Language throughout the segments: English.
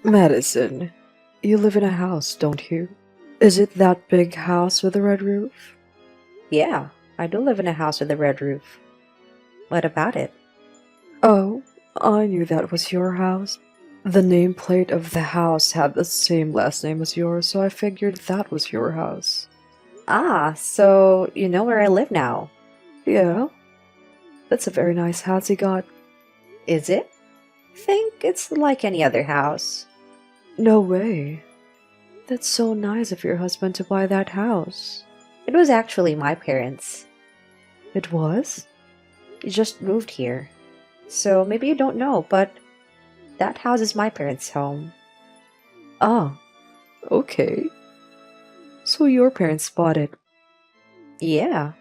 Madison, you live in a house, don't you? Is it that big house with a red roof? Yeah, I do live in a house with a red roof. What about it? Oh, I knew that was your house. The nameplate of the house had the same last name as yours, so I figured that was your house. Ah, so you know where I live now. Yeah, that's a very nice house you got. Is it? Think it's like any other house. No way. That's so nice of your husband to buy that house. It was actually my parents. It was? They just moved here. So maybe you don't know, but that house is my parents' home. Ah, okay. So your parents bought it. Yeah.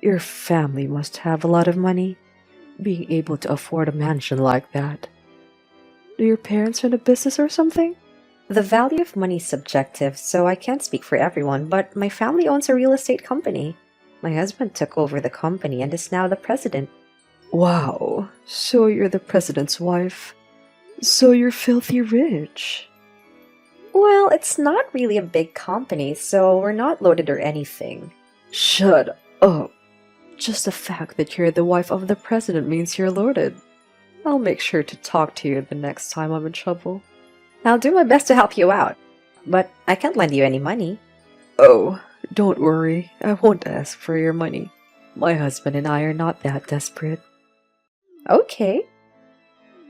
Your family must have a lot of money, being able to afford a mansion like that. Do your parents run a business or something? The value of money is subjective, so I can't speak for everyone, but my family owns a real estate company. My husband took over the company and is now the president. Wow, so you're the president's wife. So you're filthy rich. Well, it's not really a big company, so we're not loaded or anything. Shut up. Just the fact that you're the wife of the president means you're loaded. I'll make sure to talk to you the next time I'm in trouble. I'll do my best to help you out, but I can't lend you any money. Oh, don't worry, I won't ask for your money. My husband and I are not that desperate. Okay,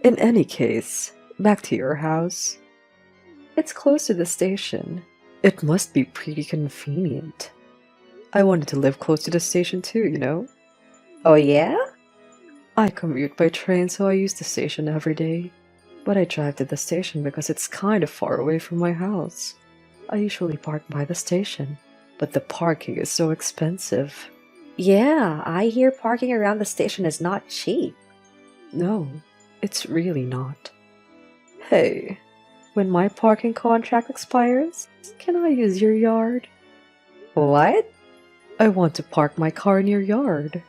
In any case, back to your house. It's close to the station. It must be pretty convenient. I wanted to live close to the station too. Oh yeah? I commute by train, so I use the station every day. But I drive to the station because it's kind of far away from my house. I usually park by the station, but the parking is so expensive. Yeah, I hear parking around the station is not cheap. No, it's really not. Hey, when my parking contract expires, can I use your yard? What? I want to park my car in your yard.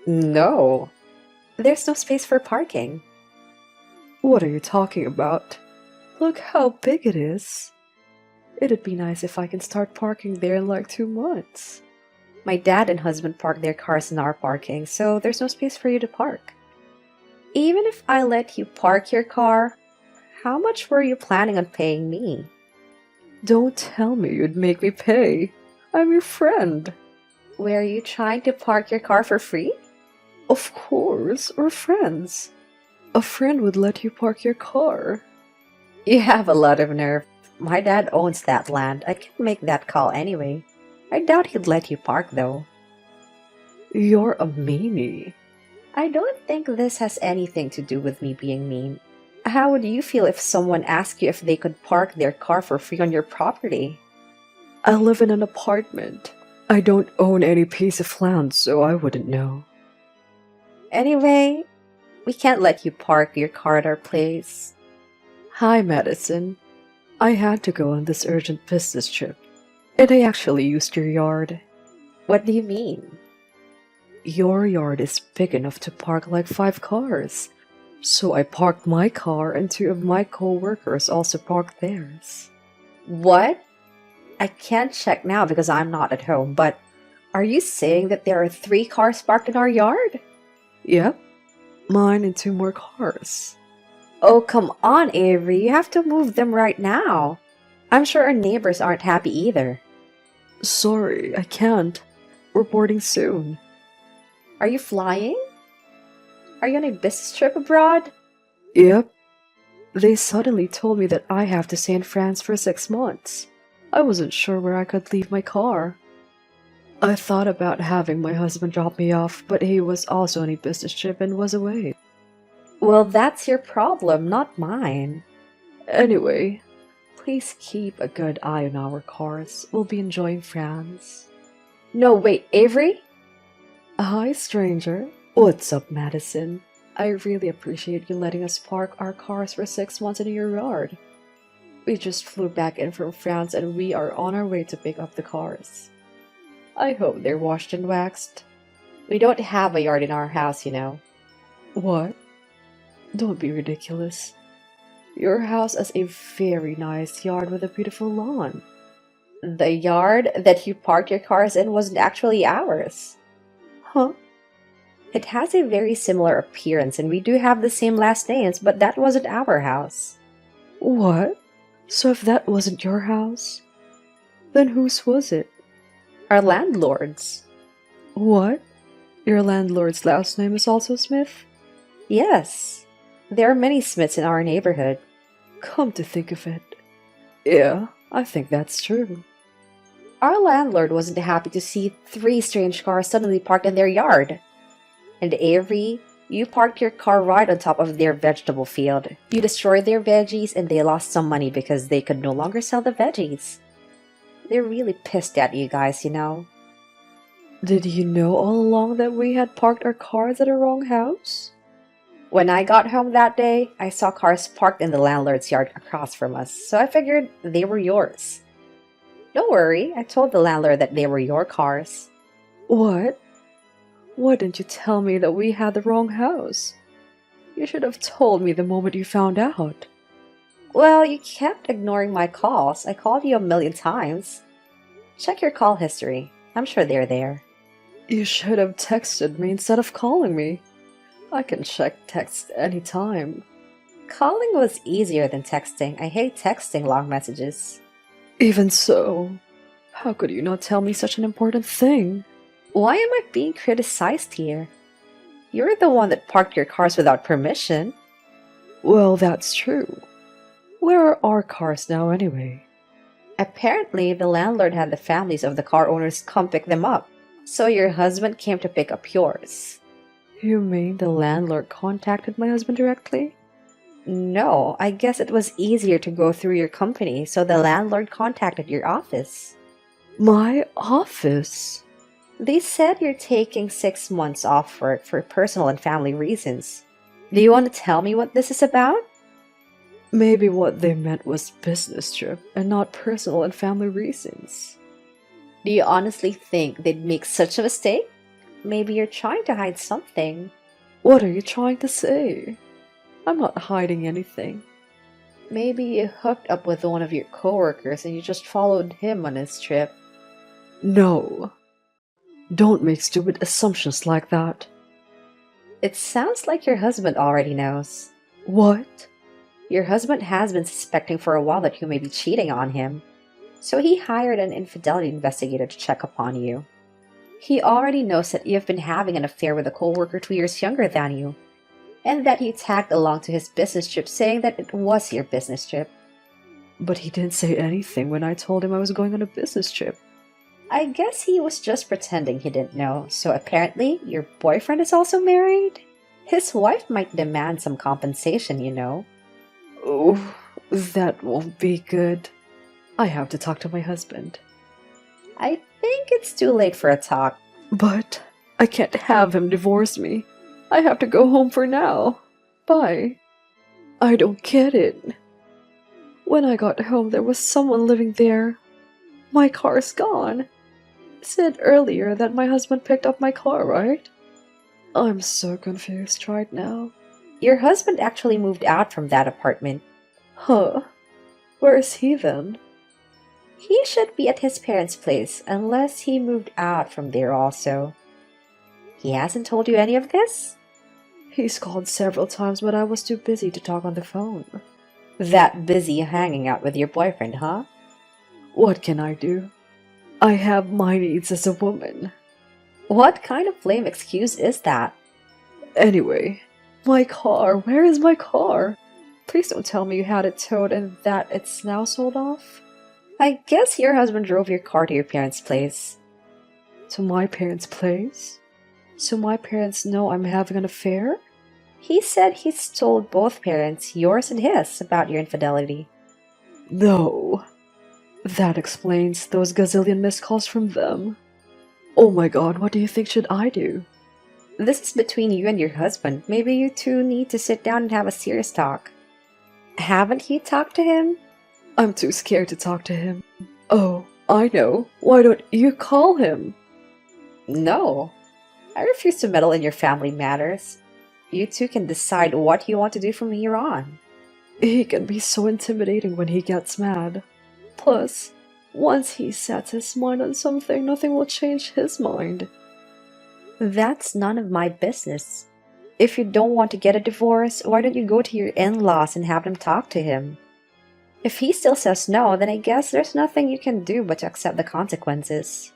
No. There's no space for parking. What are you talking about? Look how big it is. It'd be nice if I can start parking there in like 2 months. My dad and husband park their cars in our parking, so there's no space for you to park. Even if I let you park your car, how much were you planning on paying me? Don't tell me you'd make me pay. I'm your friend. Were you trying to park your car for free? Of course, we're friends. A friend would let you park your car. You have a lot of nerve. My dad owns that land. I can't make that call anyway. I doubt he'd let you park though. You're a meanie. I don't think this has anything to do with me being mean. How would you feel if someone asked you if they could park their car for free on your property? I live in an apartment. I don't own any piece of land, so I wouldn't know. Anyway, we can't let you park your car at our place. Hi, Madison. I had to go on this urgent business trip, and I actually used your yard. What do you mean? Your yard is big enough to park like 5 cars. So I parked my car, and two of my co-workers also parked theirs. What? I can't check now because I'm not at home, but are you saying that there are 3 cars parked in our yard? Yep, mine and two more cars. Oh, come on, Avery. You have to move them right now. I'm sure our neighbors aren't happy either. Sorry, I can't. We're boarding soon. Are you flying? Are you on a business trip abroad? Yep. They suddenly told me that I have to stay in France for 6 months. I wasn't sure where I could leave my car. I thought about having my husband drop me off, but he was also on a business trip and was away. Well, that's your problem, not mine. Anyway, please keep a good eye on our cars. We'll be enjoying France. No, wait, Avery? Hi, stranger. What's up, Madison? I really appreciate you letting us park our cars for 6 months in your yard. We just flew back in from France and we are on our way to pick up the cars. I hope they're washed and waxed. We don't have a yard in our house, you know. What? Don't be ridiculous. Your house has a very nice yard with a beautiful lawn. The yard that you parked your cars in wasn't actually ours. Huh? It has a very similar appearance and we do have the same last names, but that wasn't our house. What? So if that wasn't your house, then whose was it? Our landlord's. What? Your landlord's last name is also Smith? Yes. There are many Smiths in our neighborhood. Come to think of it. Yeah, I think that's true. Our landlord wasn't happy to see 3 strange cars suddenly parked in their yard. And Avery, you parked your car right on top of their vegetable field. You destroyed their veggies and they lost some money because they could no longer sell the veggies. They're really pissed at you guys, you know. Did you know all along that we had parked our cars at the wrong house? When I got home that day, I saw cars parked in the landlord's yard across from us, so I figured they were yours. Don't worry, I told the landlord that they were your cars. What? Why didn't you tell me that we had the wrong house? You should have told me the moment you found out. Well, you kept ignoring my calls. I called you a million times. Check your call history. I'm sure they're there. You should have texted me instead of calling me. I can check text anytime. Calling was easier than texting. I hate texting long messages. Even so, how could you not tell me such an important thing? Why am I being criticized here? You're the one that parked your cars without permission. Well, that's true. Where are our cars now anyway? Apparently, the landlord had the families of the car owners come pick them up. So your husband came to pick up yours. You mean the landlord contacted my husband directly? No, I guess it was easier to go through your company, so the landlord contacted your office. My office? They said you're taking 6 months off work for personal and family reasons. Do you want to tell me what this is about? Maybe what they meant was business trip and not personal and family reasons. Do you honestly think they'd make such a mistake? Maybe you're trying to hide something. What are you trying to say? I'm not hiding anything. Maybe you hooked up with one of your coworkers and you just followed him on his trip. No. Don't make stupid assumptions like that. It sounds like your husband already knows. What? Your husband has been suspecting for a while that you may be cheating on him. So he hired an infidelity investigator to check upon you. He already knows that you've been having an affair with a coworker 2 years younger than you, and that you tagged along to his business trip saying that it was your business trip. But he didn't say anything when I told him I was going on a business trip. I guess he was just pretending he didn't know, so apparently your boyfriend is also married? His wife might demand some compensation, you know. Oh, that won't be good. I have to talk to my husband. I think it's too late for a talk. But I can't have him divorce me. I have to go home for now. Bye. I don't get it. When I got home, there was someone living there. My car's gone. Said earlier that my husband picked up my car, right? I'm so confused right now. Your husband actually moved out from that apartment. Huh. Where is he then? He should be at his parents' place, unless he moved out from there also. He hasn't told you any of this? He's called several times, but I was too busy to talk on the phone. That busy hanging out with your boyfriend, huh? What can I do? I have my needs as a woman. What kind of lame excuse is that? Anyway, my car. Where is my car? Please don't tell me you had it towed and that it's now sold off. I guess your husband drove your car to your parents' place. To my parents' place? So my parents know I'm having an affair? He said he's told both parents, yours and his, about your infidelity. No. That explains those gazillion missed calls from them. Oh my god, what do you think should I do? This is between you and your husband. Maybe you two need to sit down and have a serious talk. Haven't you talked to him? I'm too scared to talk to him. Oh, I know. Why don't you call him? No. I refuse to meddle in your family matters. You two can decide what you want to do from here on. He can be so intimidating when he gets mad. Plus, once he sets his mind on something, nothing will change his mind. That's none of my business. If you don't want to get a divorce, why don't you go to your in-laws and have them talk to him? If he still says no, then I guess there's nothing you can do but to accept the consequences.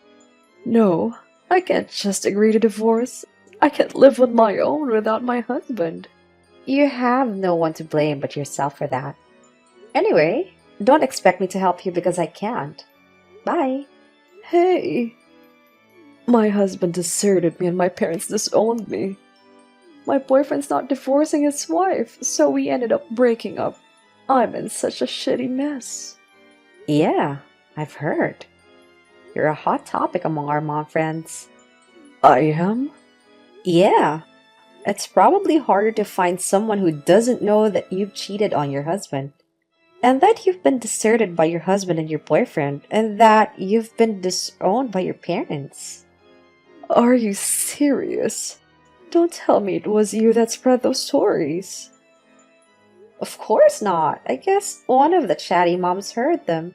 No, I can't just agree to divorce. I can't live on my own without my husband. You have no one to blame but yourself for that. Anyway, don't expect me to help you because I can't. Bye. Hey! My husband deserted me and my parents disowned me. My boyfriend's not divorcing his wife, so we ended up breaking up. I'm in such a shitty mess. Yeah, I've heard. You're a hot topic among our mom friends. I am? Yeah. It's probably harder to find someone who doesn't know that you've cheated on your husband, and that you've been deserted by your husband and your boyfriend, and that you've been disowned by your parents. Are you serious? Don't tell me it was you that spread those stories. Of course not. I guess one of the chatty moms heard them,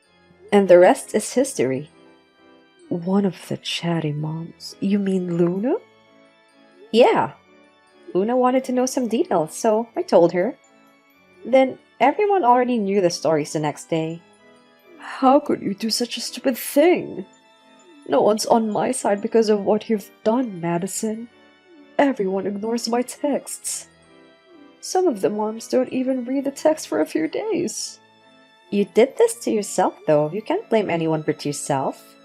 and the rest is history. One of the chatty moms? You mean Luna? Yeah. Una wanted to know some details, so I told her. Then everyone already knew the stories the next day. How could you do such a stupid thing? No one's on my side because of what you've done, Madison. Everyone ignores my texts. Some of the moms don't even read the text for a few days. You did this to yourself, though. You can't blame anyone but yourself.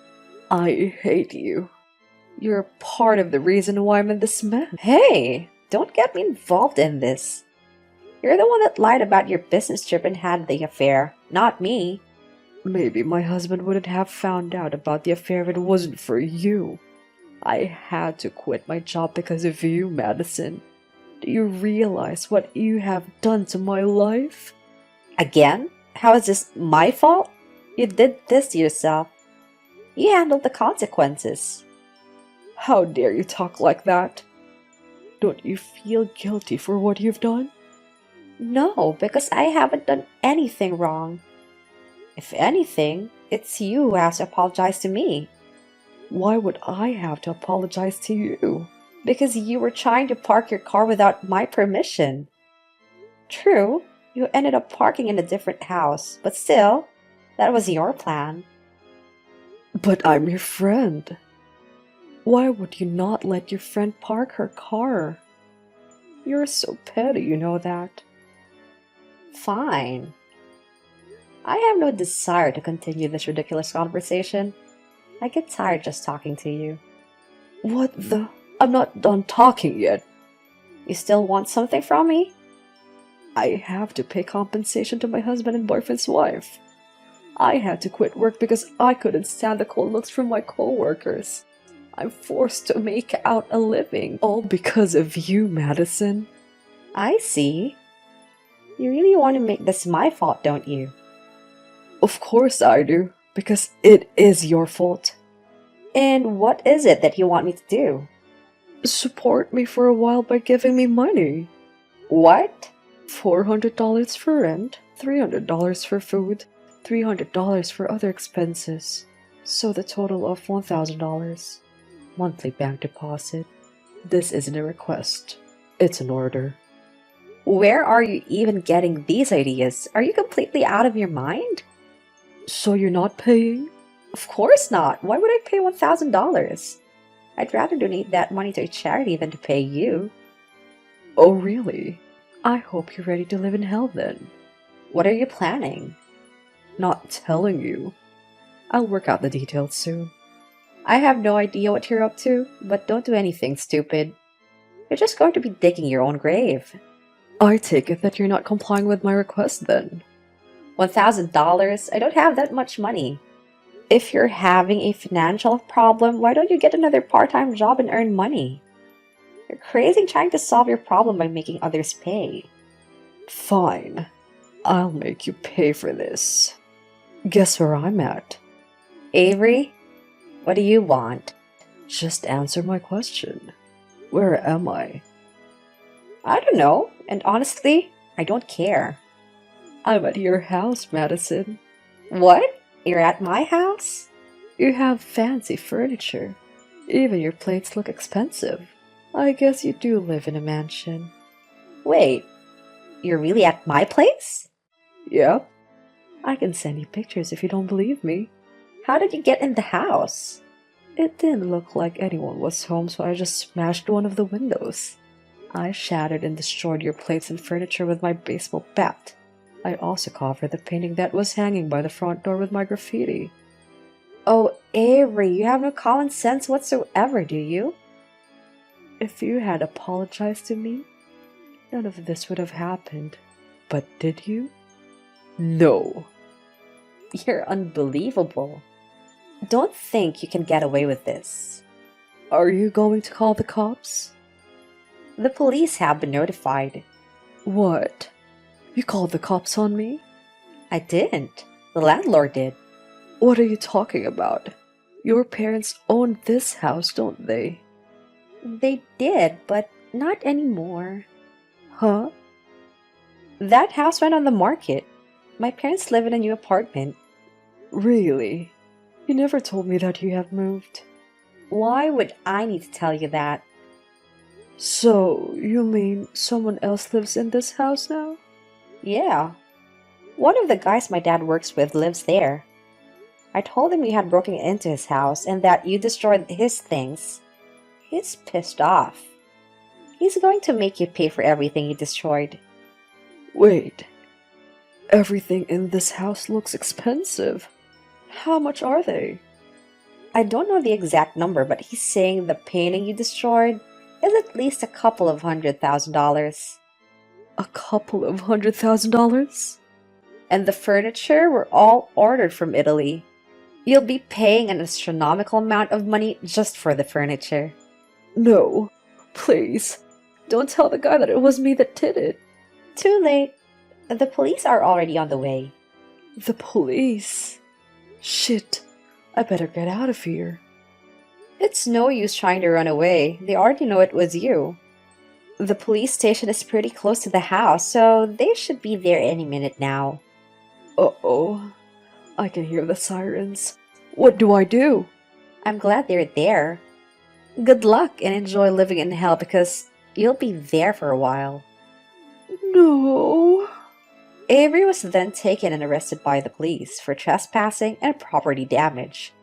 I hate you. You're part of the reason why I'm in this mess. Hey, don't get me involved in this. You're the one that lied about your business trip and had the affair, not me. Maybe my husband wouldn't have found out about the affair if it wasn't for you. I had to quit my job because of you, Madison. Do you realize what you have done to my life? Again? How is this my fault? You did this to yourself. You handled the consequences. How dare you talk like that? Don't you feel guilty for what you've done? No, because I haven't done anything wrong. If anything, it's you who has to apologize to me. Why would I have to apologize to you? Because you were trying to park your car without my permission. True, you ended up parking in a different house, but still, that was your plan. But I'm your friend. Why would you not let your friend park her car? You're so petty, you know that. Fine. I have no desire to continue this ridiculous conversation. I get tired just talking to you. What the? I'm not done talking yet. You still want something from me? I have to pay compensation to my husband and boyfriend's wife. I had to quit work because I couldn't stand the cold looks from my coworkers. I'm forced to make out a living, all because of you, Madison. I see. You really want to make this my fault, don't you? Of course I do, because it is your fault. And what is it that you want me to do? Support me for a while by giving me money. What? $400 for rent, $300 for food, $300 for other expenses. So the total of $1,000. Monthly bank deposit. This isn't a request. It's an order. Where are you even getting these ideas? Are you completely out of your mind? So you're not paying? Of course not. Why would I pay $1,000? I'd rather donate that money to a charity than to pay you. Oh, really? I hope you're ready to live in hell then. What are you planning? Not telling you. I'll work out the details soon. I have no idea what you're up to, but don't do anything stupid. You're just going to be digging your own grave. I take it that you're not complying with my request then. $1,000? I don't have that much money. If you're having a financial problem, why don't you get another part-time job and earn money? You're crazy trying to solve your problem by making others pay. Fine. I'll make you pay for this. Guess where I'm at? Avery, what do you want? Just answer my question. Where am I? I don't know, and honestly, I don't care. I'm at your house, Madison. What? You're at my house? You have fancy furniture. Even your plates look expensive. I guess you do live in a mansion. Wait, you're really at my place? Yep. I can send you pictures if you don't believe me. How did you get in the house? It didn't look like anyone was home, so I just smashed one of the windows. I shattered and destroyed your plates and furniture with my baseball bat. I also covered the painting that was hanging by the front door with my graffiti. Oh, Avery, you have no common sense whatsoever, do you? If you had apologized to me, none of this would have happened. But did you? No. You're unbelievable. Don't think you can get away with this. Are you going to call the cops? The police have been notified. What? You called the cops on me? I didn't. The landlord did. What are you talking about? Your parents own this house, don't they? They did, but not anymore. Huh? That house went on the market. My parents live in a new apartment. Really? You never told me that you have moved. Why would I need to tell you that? So, you mean someone else lives in this house now? Yeah. One of the guys my dad works with lives there. I told him you had broken into his house and that you destroyed his things. He's pissed off. He's going to make you pay for everything you destroyed. Wait. Everything in this house looks expensive. How much are they? I don't know the exact number, but he's saying the painting you destroyed is at least a couple of $100,000. A couple of $100,000? And the furniture were all ordered from Italy. You'll be paying an astronomical amount of money just for the furniture. No. Please. Don't tell the guy that it was me that did it. Too late. The police are already on the way. The police? Shit. I better get out of here. It's no use trying to run away. They already know it was you. The police station is pretty close to the house, so they should be there any minute now. Uh-oh. I can hear the sirens. What do I do? I'm glad they're there. Good luck and enjoy living in hell because you'll be there for a while. No. Avery was then taken and arrested by the police for trespassing and property damage.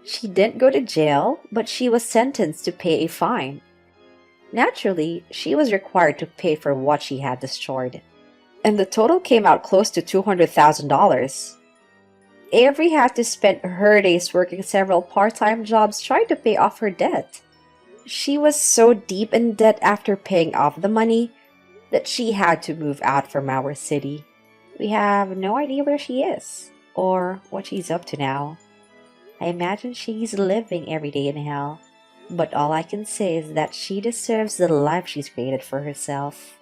She didn't go to jail, but she was sentenced to pay a fine. Naturally, she was required to pay for what she had destroyed. And the total came out close to $200,000. Avery had to spend her days working several part-time jobs trying to pay off her debt. She was so deep in debt after paying off the money that she had to move out from our city. We have no idea where she is or what she's up to now. I imagine she's living every day in hell, but all I can say is that she deserves the life she's created for herself.